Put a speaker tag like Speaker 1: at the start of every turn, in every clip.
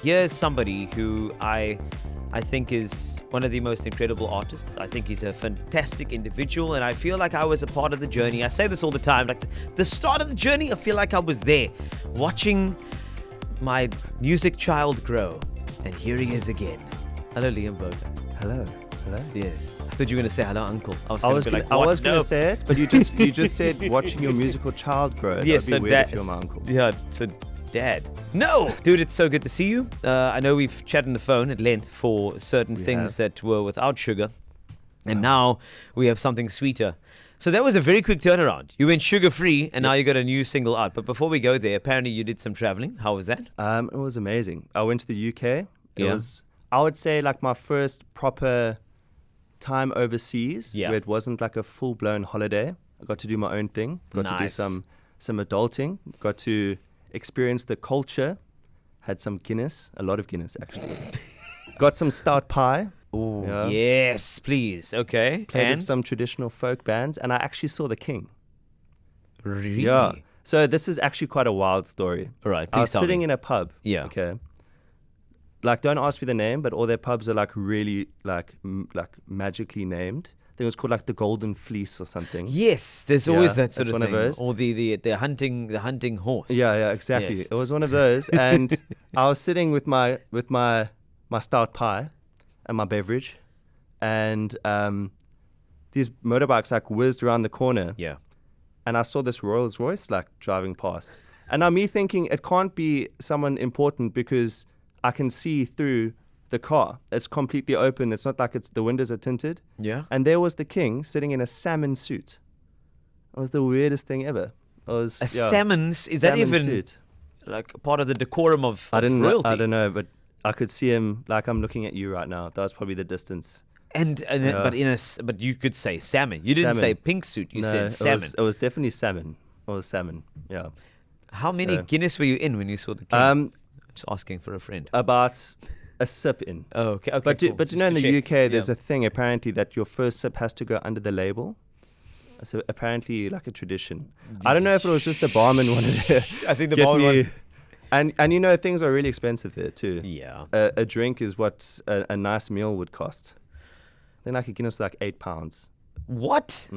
Speaker 1: here's somebody who I think is one of the most incredible artists. I think he's a fantastic individual, and I feel like I was a part of the journey. I say this all the time, like the start of the journey, I feel like I was there, watching my music child grow, and here he is again. Hello, Liam Berger.
Speaker 2: Hello.
Speaker 1: Yes. I thought you were going to say hello, uncle. I was
Speaker 2: I
Speaker 1: going
Speaker 2: was
Speaker 1: to be
Speaker 2: gonna,
Speaker 1: like,
Speaker 2: I
Speaker 1: what?
Speaker 2: was going
Speaker 1: No.
Speaker 2: to say it, but you just said watching your musical child grow.
Speaker 1: Yes,
Speaker 2: That'd
Speaker 1: so
Speaker 2: be weird if you're my uncle.
Speaker 1: Yeah, so dad. No! Dude, it's so good to see you. I know we've chatted on the phone at length for certain things that were without sugar. And now we have something sweeter. So that was a very quick turnaround. You went sugar-free, and now you got a new single out. But before we go there, apparently you did some traveling. How was that?
Speaker 2: It was amazing. I went to the UK. It
Speaker 1: Yeah.
Speaker 2: was, I would say, like my first proper time overseas,
Speaker 1: Yeah.
Speaker 2: where it wasn't like a full-blown holiday. I got to do my own thing. Got to do
Speaker 1: Nice.
Speaker 2: some adulting. Got to experience the culture. Had some Guinness, a lot of Guinness actually. Got some stout pie.
Speaker 1: Oh,
Speaker 2: Yeah.
Speaker 1: yes, please. Okay.
Speaker 2: Played
Speaker 1: And
Speaker 2: with some traditional folk bands, and I actually saw the King.
Speaker 1: really?
Speaker 2: Yeah. So this is actually quite a wild story.
Speaker 1: All right,
Speaker 2: I
Speaker 1: please
Speaker 2: was
Speaker 1: tell
Speaker 2: sitting
Speaker 1: me.
Speaker 2: in a pub.
Speaker 1: Yeah.
Speaker 2: Okay. Like, don't ask me the name, but all their pubs are like really like magically named. I think it was called like the Golden Fleece or something.
Speaker 1: Yes, there's always
Speaker 2: Yeah,
Speaker 1: that sort
Speaker 2: it's
Speaker 1: of
Speaker 2: one of
Speaker 1: thing.
Speaker 2: those.
Speaker 1: Or the hunting horse.
Speaker 2: Yeah, exactly.
Speaker 1: Yes.
Speaker 2: It was one of those, and I was sitting with my stout pie and my beverage, and these motorbikes like whizzed around the corner.
Speaker 1: Yeah.
Speaker 2: And I saw this Rolls Royce like driving past. And now me thinking it can't be someone important because I can see through the car. It's completely open. It's not like the windows are tinted.
Speaker 1: Yeah.
Speaker 2: And there was the King sitting in a salmon suit. It was the weirdest thing ever. It was
Speaker 1: A salmon's, is that
Speaker 2: salmon
Speaker 1: even
Speaker 2: suit.
Speaker 1: like part of the decorum of
Speaker 2: I
Speaker 1: royalty?
Speaker 2: don't know, but I could see him like I'm looking at you right now. That was probably the distance.
Speaker 1: And
Speaker 2: Yeah.
Speaker 1: but you could say salmon. You didn't
Speaker 2: Salmon.
Speaker 1: say pink suit. You
Speaker 2: No,
Speaker 1: said salmon.
Speaker 2: It was definitely salmon. It was salmon. Yeah.
Speaker 1: How many
Speaker 2: so-
Speaker 1: Guinness were you in when you saw the king? Just asking for a friend.
Speaker 2: About a sip in.
Speaker 1: Oh, okay. Okay.
Speaker 2: But
Speaker 1: cool.
Speaker 2: but you know, in
Speaker 1: Just
Speaker 2: the
Speaker 1: to
Speaker 2: UK,
Speaker 1: check.
Speaker 2: there's
Speaker 1: Yeah.
Speaker 2: a thing apparently that your first sip has to go under the label. So apparently, like a tradition. I don't know if it was just the barman wanted to.
Speaker 1: I think the
Speaker 2: get
Speaker 1: barman
Speaker 2: me- And you know, things are really expensive there too.
Speaker 1: Yeah.
Speaker 2: A drink is what a nice meal would cost. Then like a Guinness was like £8.
Speaker 1: What?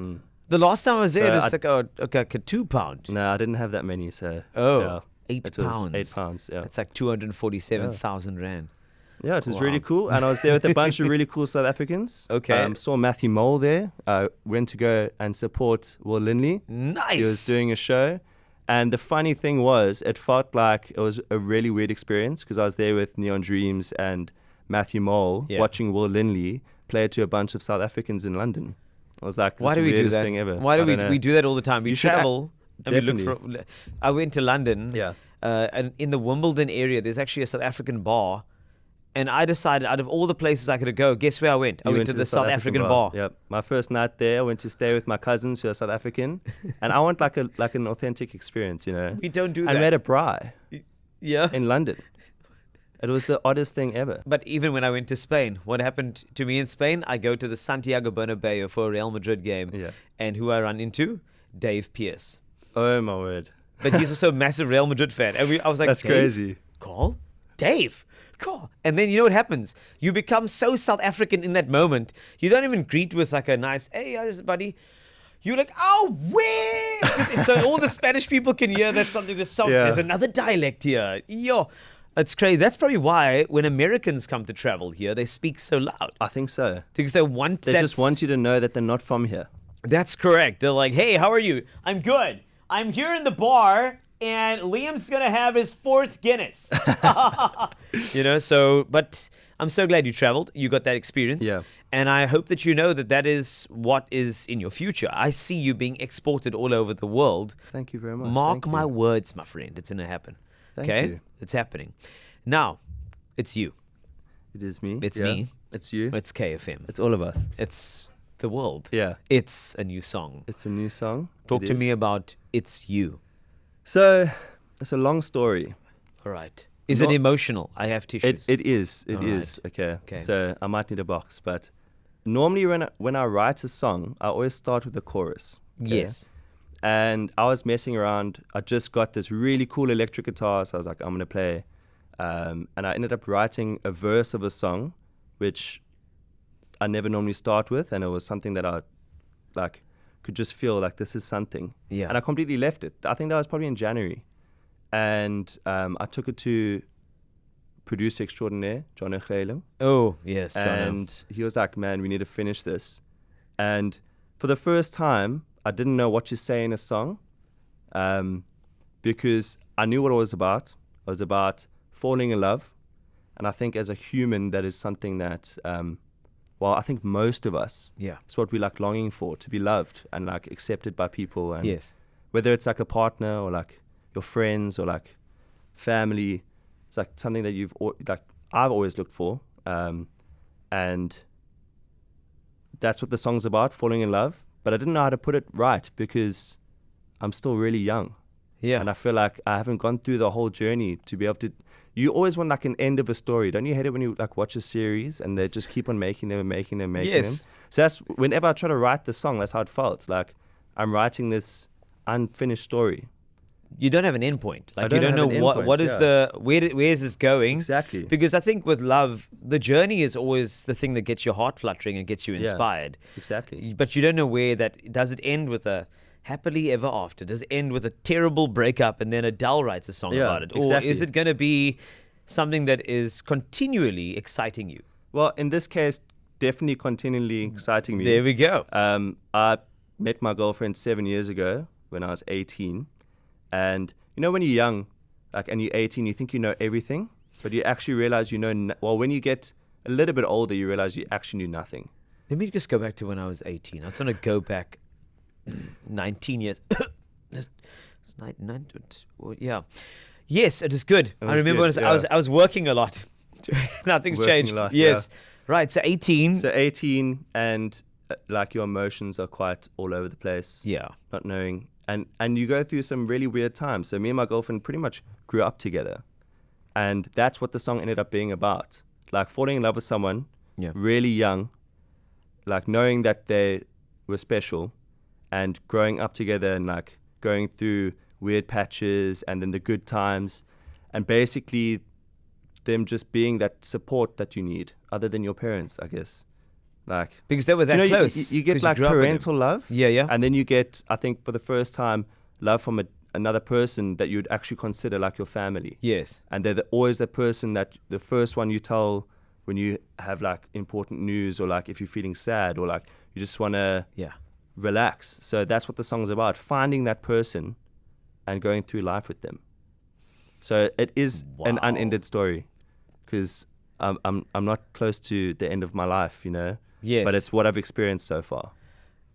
Speaker 1: The last time I was there,
Speaker 2: So
Speaker 1: it was like a £2.
Speaker 2: No, I didn't have that many. So
Speaker 1: Oh,
Speaker 2: yeah,
Speaker 1: £8.
Speaker 2: it was £8. Yeah.
Speaker 1: That's like 247,000 rand.
Speaker 2: Yeah, it was
Speaker 1: Wow.
Speaker 2: really cool. And I was there with a bunch of really cool South Africans.
Speaker 1: Okay.
Speaker 2: Saw Matthew Mole there. Went to go and support Will Lindley.
Speaker 1: Nice.
Speaker 2: He was doing a show. And the funny thing was, it felt like it was a really weird experience because I was there with Neon Dreams and Matthew Mole
Speaker 1: Yeah.
Speaker 2: watching Will Lindley play to a bunch of South Africans in London. I was like,
Speaker 1: Why
Speaker 2: this
Speaker 1: do we do
Speaker 2: weirdest
Speaker 1: that?
Speaker 2: thing ever.
Speaker 1: Why do
Speaker 2: I don't know.
Speaker 1: we do that all the time? We
Speaker 2: You should
Speaker 1: travel and we look
Speaker 2: definitely.
Speaker 1: for. I went to London.
Speaker 2: Yeah.
Speaker 1: And in the Wimbledon area, there's actually a South African bar, and I decided out of all the places I could go, guess where I went? I
Speaker 2: You
Speaker 1: went to the South African bar.
Speaker 2: Yep. My first night there, I went to stay with my cousins who are South African, and I want like an authentic experience, you know.
Speaker 1: We don't do
Speaker 2: I
Speaker 1: that.
Speaker 2: met a braai
Speaker 1: Yeah.
Speaker 2: in London. It was the oddest thing ever.
Speaker 1: But even when I went to Spain, what happened to me in Spain? I go to the Santiago Bernabeu for a Real Madrid game,
Speaker 2: Yeah.
Speaker 1: and who I run into? Dave Pierce.
Speaker 2: Oh my word.
Speaker 1: But he's also a massive Real Madrid fan, and I was like,
Speaker 2: That's
Speaker 1: Dave?
Speaker 2: crazy.
Speaker 1: Call? Dave, call. And then you know what happens? You become so South African in that moment. You don't even greet with like a nice, hey, how's it, buddy? You're like, oh, where? So all the Spanish people can hear that something.
Speaker 2: Yeah.
Speaker 1: There's another dialect here. Yo, it's crazy. That's probably why when Americans come to travel here, they speak so loud
Speaker 2: I think so.
Speaker 1: because they want.
Speaker 2: They just want you to know that they're not from here.
Speaker 1: That's correct. They're like, hey, how are you? I'm good. I'm here in the bar, and Liam's gonna have his 4th Guinness. But I'm so glad you traveled. You got that experience.
Speaker 2: Yeah.
Speaker 1: And I hope that you know that that is what is in your future. I see you being exported all over the world.
Speaker 2: Thank you very much.
Speaker 1: Mark
Speaker 2: Thank
Speaker 1: my
Speaker 2: you.
Speaker 1: words, my friend. It's gonna happen.
Speaker 2: Thank
Speaker 1: okay?
Speaker 2: you.
Speaker 1: It's happening. Now, it's you.
Speaker 2: It is me.
Speaker 1: It's
Speaker 2: Yeah.
Speaker 1: me.
Speaker 2: It's you.
Speaker 1: It's KFM.
Speaker 2: It's all of us.
Speaker 1: It's the world.
Speaker 2: Yeah.
Speaker 1: It's a new song.
Speaker 2: It's a new song.
Speaker 1: Talk
Speaker 2: It
Speaker 1: to
Speaker 2: is.
Speaker 1: me about It's You.
Speaker 2: So, it's a long story.
Speaker 1: All right. Is it
Speaker 2: Not-
Speaker 1: emotional? I have tissues.
Speaker 2: It is. It
Speaker 1: All
Speaker 2: is.
Speaker 1: right.
Speaker 2: Okay.
Speaker 1: Okay.
Speaker 2: So I might need a box, but normally when I write a song, I always start with a chorus. okay?
Speaker 1: Yes.
Speaker 2: And I was messing around. I just got this really cool electric guitar, so I was like, I'm gonna play And I ended up writing a verse of a song, which I never normally start with, and it was something that I like could just feel like this is something.
Speaker 1: Yeah.
Speaker 2: And I completely left it. I think that was probably in January, and I took it to producer extraordinaire John O'Chrelo,
Speaker 1: Oh, yes, John.
Speaker 2: and he was like, "Man, we need to finish this." And for the first time, I didn't know what to say in a song, because I knew what it was about. It was about falling in love, and I think as a human, that is something that, well, I think most of us,
Speaker 1: Yeah.
Speaker 2: it's what we like longing for, to be loved and like accepted by people, and
Speaker 1: Yes.
Speaker 2: whether it's like a partner or like your friends or like family, it's like something that I've always looked for, and that's what the song's about, falling in love. But I didn't know how to put it right because I'm still really young,
Speaker 1: Yeah.
Speaker 2: and I feel like I haven't gone through the whole journey to be able to. You always want like an end of a story, don't you? Hate it when you like watch a series and they just keep on making them and making them, making
Speaker 1: Yes.
Speaker 2: them. So that's whenever I try to write the song, that's how it felt. Like I'm writing this unfinished story.
Speaker 1: You don't have an endpoint. Like you
Speaker 2: don't
Speaker 1: don't
Speaker 2: have
Speaker 1: know
Speaker 2: an
Speaker 1: what
Speaker 2: endpoint,
Speaker 1: what is
Speaker 2: yeah.
Speaker 1: the where is this going?
Speaker 2: Exactly.
Speaker 1: Because I think with love, the journey is always the thing that gets your heart fluttering and gets you
Speaker 2: Yeah.
Speaker 1: inspired.
Speaker 2: Exactly.
Speaker 1: But you don't know where that does it end with a happily ever after? Does it end with a terrible breakup and then Adele writes a song
Speaker 2: Yeah,
Speaker 1: about it? Or
Speaker 2: exactly.
Speaker 1: is it going to be something that is continually exciting you?
Speaker 2: Well, in this case, definitely continually exciting me.
Speaker 1: There we go.
Speaker 2: I met my girlfriend 7 years ago when I was 18. And you know, when you're young, like, and you're 18, you think you know everything, but you actually realize you know, well, when you get a little bit older, you realize you actually knew nothing.
Speaker 1: Let me just go back to when I was 18. I just want to go back 19 years. It's well, yeah. Yes, it is good. I
Speaker 2: was
Speaker 1: remember
Speaker 2: good,
Speaker 1: when
Speaker 2: yeah.
Speaker 1: I was working a lot. Nothing's
Speaker 2: Working
Speaker 1: changed.
Speaker 2: a lot,
Speaker 1: Yes. Right. So 18.
Speaker 2: So 18, and like your emotions are quite all over the place.
Speaker 1: Yeah.
Speaker 2: Not knowing. And you go through some really weird times. So me and my girlfriend pretty much grew up together. And that's what the song ended up being about. Like falling in love with someone
Speaker 1: Yeah.
Speaker 2: really young, like knowing that they were special, and growing up together and like going through weird patches and then the good times, and basically them just being that support that you need other than your parents, I guess. Like,
Speaker 1: Because they were that
Speaker 2: you know,
Speaker 1: close.
Speaker 2: you get
Speaker 1: 'cause
Speaker 2: like
Speaker 1: grew up with them.
Speaker 2: parental love.
Speaker 1: Yeah, yeah.
Speaker 2: And then you get, I think, for the first time, love from another person that you'd actually consider like your family.
Speaker 1: Yes.
Speaker 2: And they're always the person that the first one you tell when you have like important news, or like if you're feeling sad, or like you just want to
Speaker 1: Yeah.
Speaker 2: relax. So that's what the song's about, finding that person and going through life with them. So it is an
Speaker 1: Wow.
Speaker 2: unended story, because I'm not close to the end of my life, you know.
Speaker 1: Yes.
Speaker 2: But it's what I've experienced so far.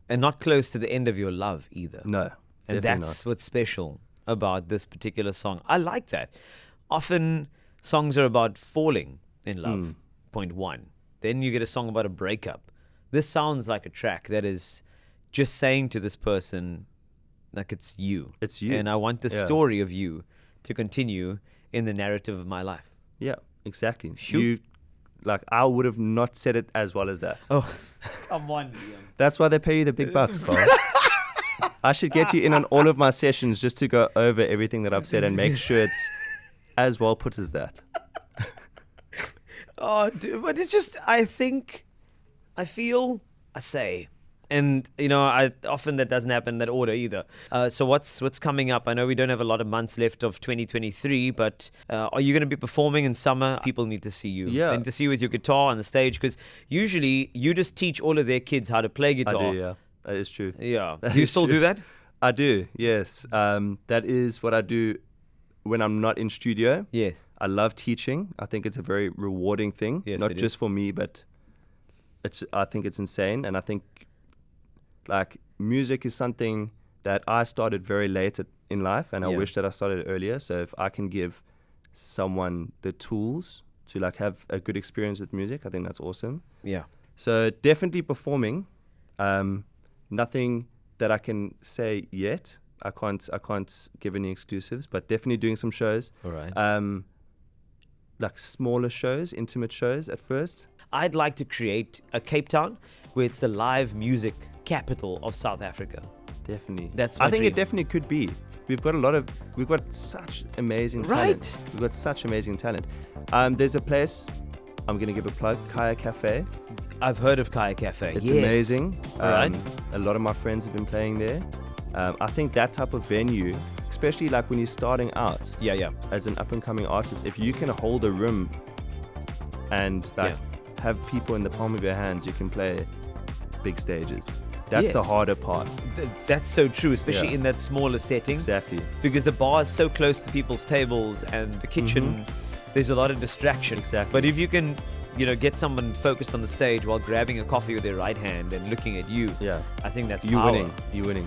Speaker 1: And not close to the end of your love either.
Speaker 2: No,
Speaker 1: And
Speaker 2: definitely
Speaker 1: that's what's special about this particular song. I like that. Often songs are about falling in love, point one. Then you get a song about a breakup. This sounds like a track that is just saying to this person, like, it's you.
Speaker 2: It's you.
Speaker 1: And I want the
Speaker 2: Yeah.
Speaker 1: story of you to continue in the narrative of my life.
Speaker 2: Yeah, exactly.
Speaker 1: Shoot.
Speaker 2: You, like, I would have not said it as well as that.
Speaker 1: Oh, come on, Liam.
Speaker 2: That's why they pay you the big bucks, Carl. I should get you in on all of my sessions just to go over everything that I've said and make sure it's as well put as that.
Speaker 1: Oh, dude, but it's just, I feel, I say, and you know, I often that doesn't happen in that order either. So what's coming up? I know we don't have a lot of months left of 2023, but are you going to be performing in summer? People need to see you.
Speaker 2: Yeah.
Speaker 1: And to see you with your guitar on the stage, because usually you just teach all of their kids how to play
Speaker 2: I
Speaker 1: guitar.
Speaker 2: do, yeah. That is true.
Speaker 1: Yeah.
Speaker 2: That
Speaker 1: Do you
Speaker 2: is
Speaker 1: still
Speaker 2: true.
Speaker 1: do that?
Speaker 2: I do, yes. That is what I do when I'm not in studio.
Speaker 1: Yes.
Speaker 2: I love teaching. I think it's a very rewarding thing,
Speaker 1: Yes,
Speaker 2: not
Speaker 1: it
Speaker 2: just
Speaker 1: is.
Speaker 2: for me, but I think it's insane. And I think like music is something that I started very late in life, and I
Speaker 1: Yeah.
Speaker 2: wish that I started earlier. So if I can give someone the tools to like have a good experience with music, I think that's awesome.
Speaker 1: Yeah.
Speaker 2: So definitely performing. Nothing that I can say yet. I can't give any exclusives, but definitely doing some shows.
Speaker 1: All right.
Speaker 2: Like smaller shows, intimate shows at first.
Speaker 1: I'd like to create a Cape Town where it's the live music capital of South Africa.
Speaker 2: Definitely.
Speaker 1: That's
Speaker 2: I
Speaker 1: my
Speaker 2: think
Speaker 1: dream.
Speaker 2: it definitely could be. we've got such amazing talent.
Speaker 1: Right.
Speaker 2: We've got such amazing talent. There's a place, I'm going to give a plug, Kaya Cafe.
Speaker 1: I've heard of Kaya Cafe.
Speaker 2: It's
Speaker 1: yes.
Speaker 2: amazing.
Speaker 1: Right.
Speaker 2: A lot of my friends have been playing there. I think that type of venue, especially like when you're starting out
Speaker 1: Yeah.
Speaker 2: as an up-and-coming artist, if you can hold a room and like have people in the palm of your hands, you can play big stages. That's the
Speaker 1: Yes.
Speaker 2: harder part.
Speaker 1: That's so true, especially
Speaker 2: Yeah.
Speaker 1: in that smaller setting.
Speaker 2: Exactly.
Speaker 1: Because the bar is so close to people's tables and the kitchen, there's a lot of distraction.
Speaker 2: Exactly.
Speaker 1: But if you can, get someone focused on the stage while grabbing a coffee with their right hand and looking at you,
Speaker 2: Yeah.
Speaker 1: I think that's
Speaker 2: You're
Speaker 1: power.
Speaker 2: winning. You're winning.